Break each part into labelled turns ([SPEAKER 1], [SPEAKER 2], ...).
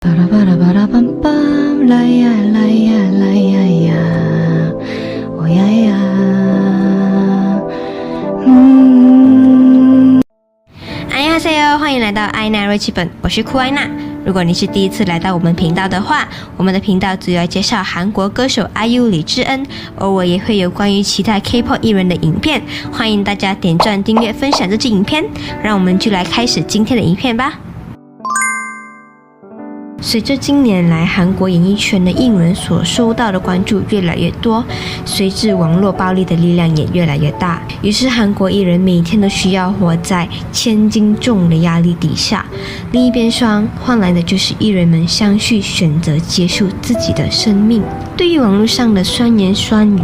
[SPEAKER 1] 巴拉巴拉巴拉梆梆，来呀来呀来呀呀，哦呀呀，
[SPEAKER 2] 안녕하세요，欢迎来到艾娜瑞奇本，我是库艾娜。如果你是第一次来到我们频道的话，我们的频道主要介绍韩国歌手 IU 李智恩，偶尔也会有关于其他 K-pop 艺人的影片，欢迎大家点赞、订阅、分享这支影片。让我们就来开始今天的影片吧。随着近年来韩国演艺圈的艺人所受到的关注越来越多，随之网络暴力的力量也越来越大，于是韩国艺人每天都需要活在千斤重的压力底下。另一边廂换来的就是艺人们相续选择结束自己的生命。对于网络上的酸言酸语，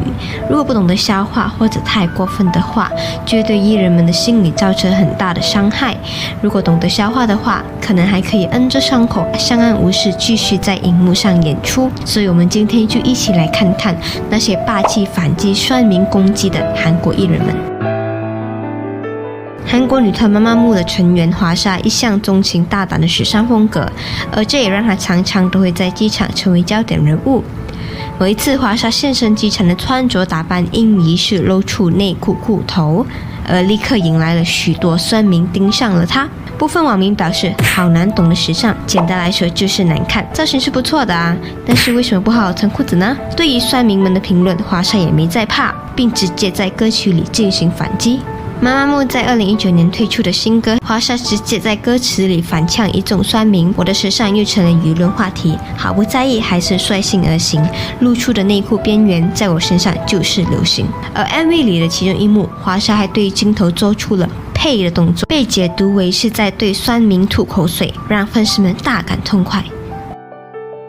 [SPEAKER 2] 如果不懂得消化或者太过分的话，就会对艺人们的心理造成很大的伤害。如果懂得消化的话，可能还可以摁着伤口相安无事继续在荧幕上演出。所以我们今天就一起来看看那些霸气反击酸民攻击的韩国艺人们。韩国女团妈妈木的成员华莎一向钟情大胆的时尚风格，而这也让她常常都会在机场成为焦点人物。某一次，华莎现身机场的穿着打扮因疑似露出内裤裤头，而立刻引来了许多酸民盯上了她。部分网民表示好难懂的时尚，简单来说就是难看，造型是不错的啊，但是为什么不好好穿裤子呢？对于酸民们的评论，华莎也没在怕，并直接在歌曲里进行反击。妈妈木在2019年推出的新歌，华莎直接在歌词里反呛一众酸民，我的时尚又成了舆论话题，毫不在意还是率性而行，露出的内裤边缘在我身上就是流行。而 MV 里的其中一幕，华莎还对镜头做出了呸的动作，被解读为是在对酸民吐口水，让粉丝们大感痛快。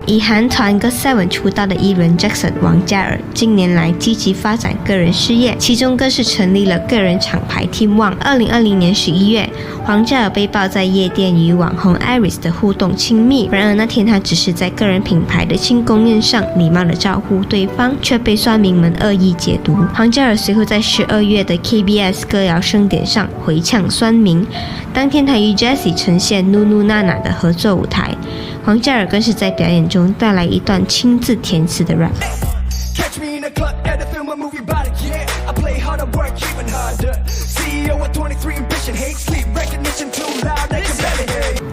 [SPEAKER 2] 以韩团 GOT7 出道的艺人 Jackson 王嘉尔近年来积极发展个人事业，其中更是成立了个人厂牌 Team One。2020年11月，王嘉尔被曝在夜店与网红 Iris 的互动亲密，然而那天他只是在个人品牌的庆功宴上礼貌地招呼对方，却被酸民们恶意解读。王嘉尔随后在12月的 KBS 歌谣盛典上回呛酸民，当天他与 Jessie 呈现 NUNU NANA 的合作舞台，王嘉尔更是在表演中带来一段亲自填词的 rap。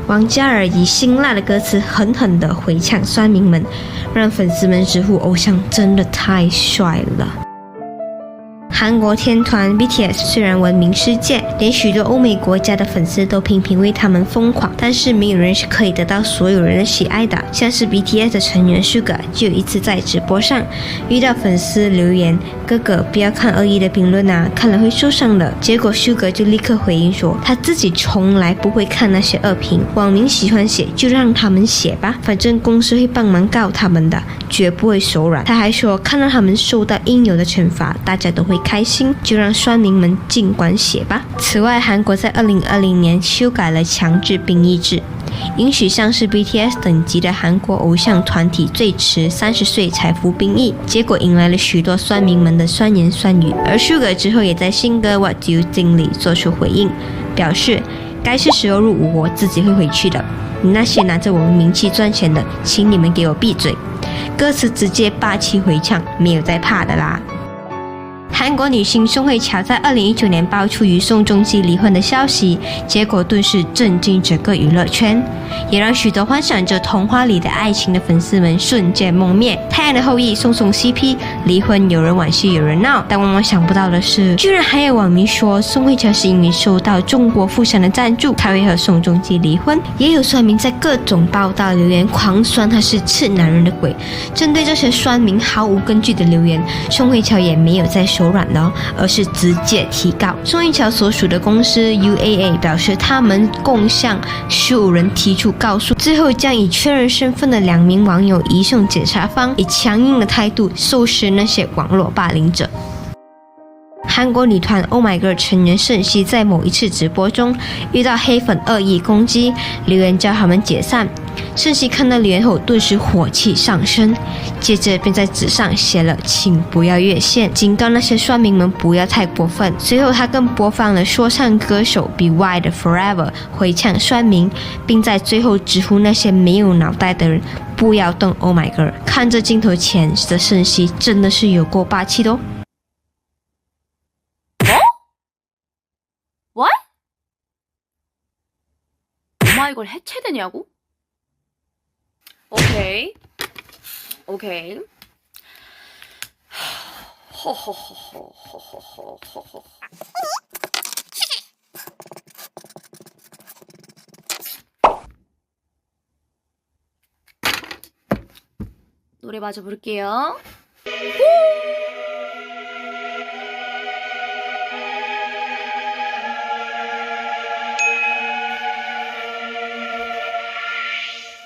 [SPEAKER 2] 王嘉尔以辛辣的歌词狠狠地回呛酸民们，让粉丝们直呼偶像真的太帅了。韩国天团 BTS 虽然闻名世界，连许多欧美国家的粉丝都频频为他们疯狂，但是没有人是可以得到所有人的喜爱的。像是 BTS 的成员 Suga 就有一次在直播上遇到粉丝留言，哥哥不要看恶意的评论啊，看了会受伤的。结果 Suga 就立刻回应说，他自己从来不会看那些恶评，网民喜欢写就让他们写吧，反正公司会帮忙告他们的，绝不会手软。他还说看到他们受到应有的惩罚，大家都会开心，就让酸民们尽管写吧。此外，韩国在2020年修改了强制兵役制，允许像是 BTS 等级的韩国偶像团体最迟30岁才服兵役，结果引来了许多酸民们的酸言酸语。而 Suga 之后也在新歌 What Do You Think 里做出回应，表示该是时候入伍，我自己会回去的，你那些拿着我们名气赚钱的，请你们给我闭嘴。歌词直接霸气回呛，没有在怕的啦。韩国女星宋慧乔在2019年爆出与宋仲基离婚的消息，结果顿时震惊整个娱乐圈，也让许多幻想着童话里的爱情的粉丝们瞬间梦灭。太阳的后裔宋宋 CP 离婚，有人惋惜有人闹，但万万想不到的是，居然还有网民说宋慧乔是因为收到中国富商的赞助才会和宋仲基离婚，也有酸民在各种报道留言狂酸他是吃男人的鬼。针对这些酸民毫无根据的留言，宋慧乔也没有再手软了，而是直接提告。宋慧乔所属的公司 UAA 表示，他们共向15人提出告诉，最后将以确认身份的2名网友移送检察方，以强硬的态度收拾那些网络霸凌者。韩国女团 Oh My Girl 成员圣熙在某一次直播中遇到黑粉恶意攻击，留言叫他们解散。圣熙看到留言后顿时火气上升，接着便在纸上写了请不要越线，警告那些酸民们不要太过分。随后他更播放了说唱歌手 BY 的 Forever 回呛酸民，并在最后直呼那些没有脑袋的人不要动 Oh My Girl。看着镜头前的圣熙真的是有够霸气的哦。
[SPEAKER 3] What? 오마이걸 해체되냐고? 오케이. 허허허허허허허허허. 노래 마저 부를게요.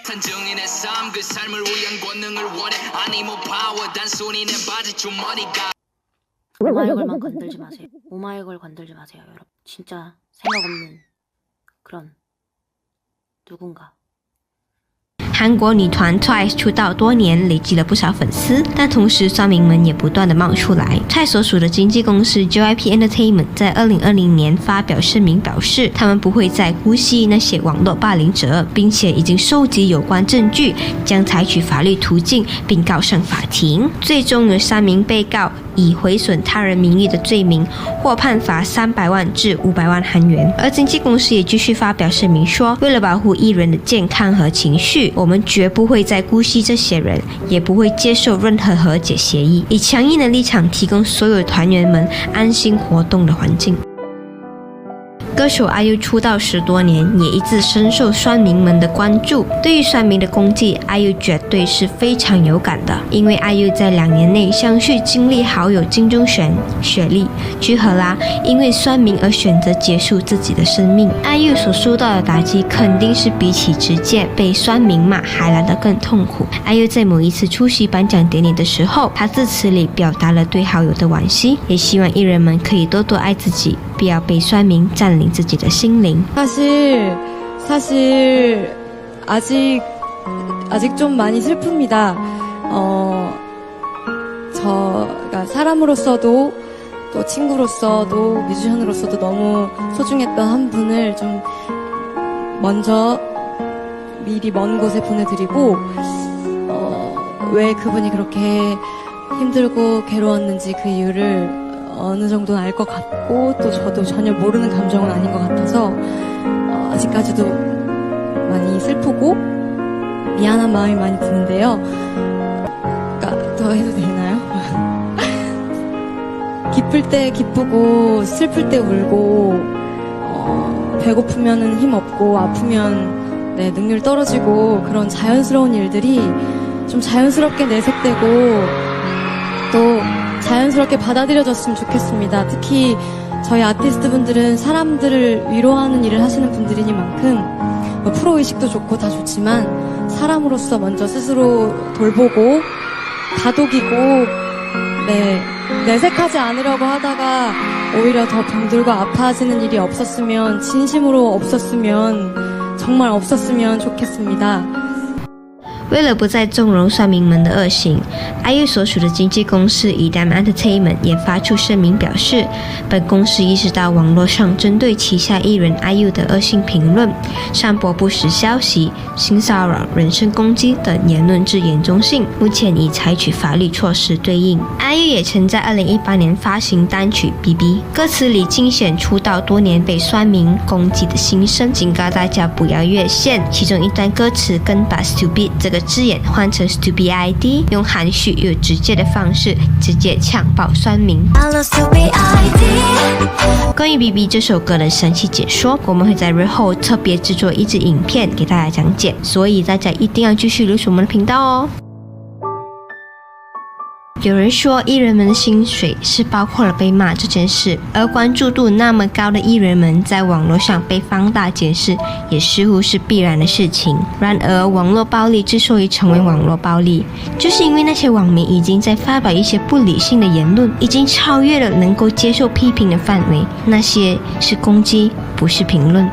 [SPEAKER 4] 단정히 내 삶 그 삶을 위한 권능을 원해 아니 뭐 파워 단순히 내 바지 주머니가
[SPEAKER 3] 오마이걸만 건들지 마세요. 오마이걸 건들지 마세요, 여러분. 진짜 생각 없는 그런 누군가.
[SPEAKER 2] 韩国女团 TWICE 出道多年，累积了不少粉丝，但同时酸民们也不断的冒出来。TWICE 所属的经纪公司 JYP Entertainment 在2020年发表声明表示，他们不会再姑息那些网络霸凌者，并且已经收集有关证据，将采取法律途径并告上法庭。最终有3名被告以毁损他人名誉的罪名获判罚300万至500万韩元。而经纪公司也继续发表声明说，为了保护艺人的健康和情绪，我们绝不会再姑息这些人，也不会接受任何和解协议，以强硬的立场提供所有团员们安心活动的环境。歌手 IU 出道10多年，也一直深受酸民们的关注。对于酸民的攻击 ，IU 绝对是非常有感的。因为 IU 在2年内相续经历好友金钟铉、雪莉、居荷拉因为酸民而选择结束自己的生命。IU 所受到的打击肯定是比起直接被酸民骂还来得更痛苦。IU 在某一次出席颁奖典礼的时候，他致辞里表达了对好友的惋惜，也希望艺人们可以多多爱自己，不要被酸民占领自己的心灵。
[SPEAKER 1] 사실 아직 좀 많이 슬픕니다. 그러니까 사람으로서도 또 친구로서도 뮤지션으로서도 너무 소중했던 한 분을 좀 먼저 미리 먼 곳에 보내드리고 왜 그분이 그렇게 힘들고 괴로웠는지 그 이유를 어느 정도는 알 것 같고 또 저도 전혀 모르는 감정은 아닌 것 같아서 아직까지도 많이 슬프고 미안한 마음이 많이 드는데요. 그러니까 더 해도 되나요? 기쁠 때 기쁘고 슬플 때 울고 배고프면은 힘 없고 아프면 능률 떨어지고 그런 자연스러운 일들이 좀 자연스럽게 내색되고 또 자연스럽게 받아들여졌으면 좋겠습니다. 특히 저희 아티스트 분들은 사람들을 위로하는 일을 하시는 분들이니만큼 프로의식도 좋고 다 좋지만 사람으로서 먼저 스스로 돌보고 다독이고 내색하지 않으려고 하다가 오히려 더 병들고 아파지는 일이 없었으면 진심으로 없었으면 정말 없었으면 좋겠습니다.
[SPEAKER 2] 为了不再纵容酸民们的恶行 ，IU 所属的经纪公司 EDAM Entertainment 也发出声明表示，本公司意识到网络上针对旗下艺人 IU 的恶性评论、散播不实消息、性骚扰、人身攻击等言论之严重性，目前已采取法律措施对应。IU 也曾在2018年发行单曲《BB》，歌词里尽显出道多年被酸民攻击的心声，警告大家不要越线。其中一段歌词更把 Stupid 这个字眼换成 Stupid ID， 用含蓄又直接的方式直接呛爆酸民。关于 BB 这首歌的详细解说，我们会在日后特别制作一支影片给大家讲解，所以大家一定要继续留守我们的频道哦。有人说艺人们的薪水是包括了被骂这件事，而关注度那么高的艺人们在网络上被放大检视，也似乎是必然的事情。然而，网络暴力之所以成为网络暴力，就是因为那些网民已经在发表一些不理性的言论，已经超越了能够接受批评的范围，那些是攻击，不是评论。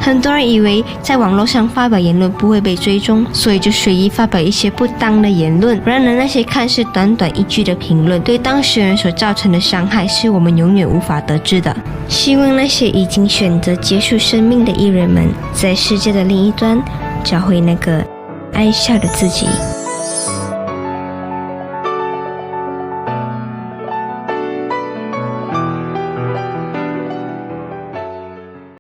[SPEAKER 2] 很多人以为在网络上发表言论不会被追踪，所以就随意发表一些不当的言论。然而那些看似短短一句的评论，对当事人所造成的伤害是我们永远无法得知的。希望那些已经选择结束生命的艺人们，在世界的另一端找回那个爱笑的自己。